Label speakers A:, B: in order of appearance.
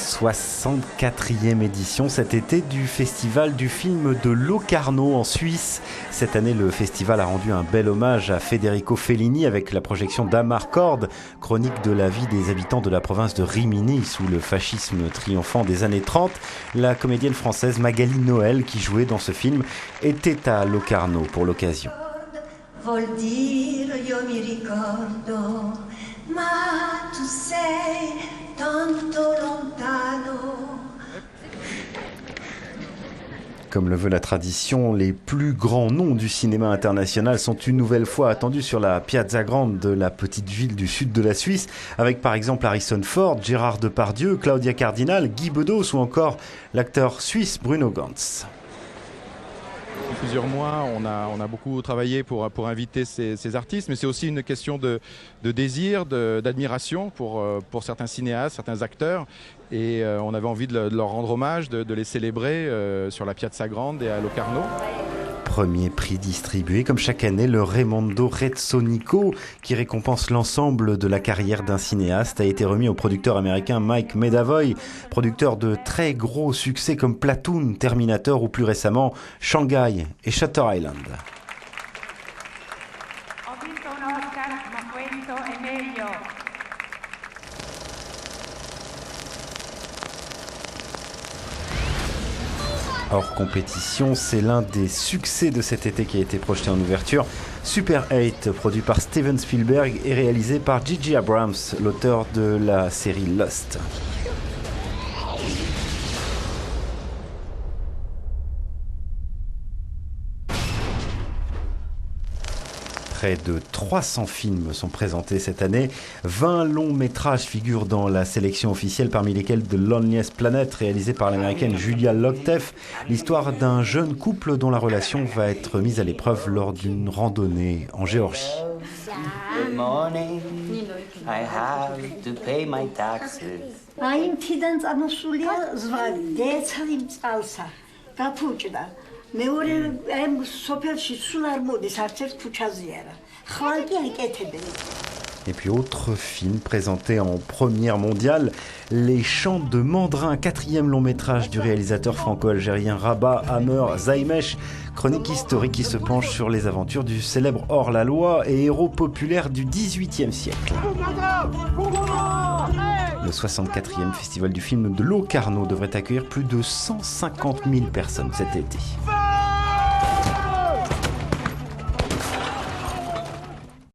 A: 64e édition cet été du festival du film de Locarno en Suisse. Cette année, le festival a rendu un bel hommage à Federico Fellini avec la projection d'Amarcord, chronique de la vie des habitants de la province de Rimini sous le fascisme triomphant des années 30. La comédienne française Magali Noël, qui jouait dans ce film, était à Locarno pour l'occasion.
B: Vuol dire io mi ricordo, ma tu sei tanto lontano.
A: Comme le veut la tradition, les plus grands noms du cinéma international sont une nouvelle fois attendus sur la Piazza Grande de la petite ville du sud de la Suisse, avec par exemple Harrison Ford, Gérard Depardieu, Claudia Cardinal, Guy Bedos ou encore l'acteur suisse Bruno Ganz.
C: Plusieurs mois, on a beaucoup travaillé pour inviter ces artistes, mais c'est aussi une question de désir, d'admiration pour certains cinéastes, certains acteurs. Et on avait envie de leur rendre hommage, de les célébrer sur la Piazza Grande et à Locarno.
A: Premier prix distribué, comme chaque année, le Raimondo Rezzonico, qui récompense l'ensemble de la carrière d'un cinéaste, a été remis au producteur américain Mike Medavoy, producteur de très gros succès comme Platoon, Terminator ou plus récemment Shanghai et Shutter Island. Hors compétition, c'est l'un des succès de cet été qui a été projeté en ouverture. Super 8, produit par Steven Spielberg et réalisé par J.J. Abrams, l'auteur de la série Lost. Près de 300 films sont présentés cette année. 20 longs métrages figurent dans la sélection officielle, parmi lesquels The Loneliest Planet, réalisé par l'américaine Julia Lockteff. L'histoire d'un jeune couple dont la relation va être mise à l'épreuve lors d'une randonnée en Géorgie.
D: Good morning. I have to pay my taxes.
A: Et puis autre film présenté en première mondiale, Les Chants de Mandrin, 4e long métrage du réalisateur franco-algérien Rabat Amer Zaimesh, chronique historique qui se penche sur les aventures du célèbre hors-la-loi et héros populaire du XVIIIe siècle. Le 64e festival du film de Locarno devrait accueillir plus de 150 000 personnes cet été.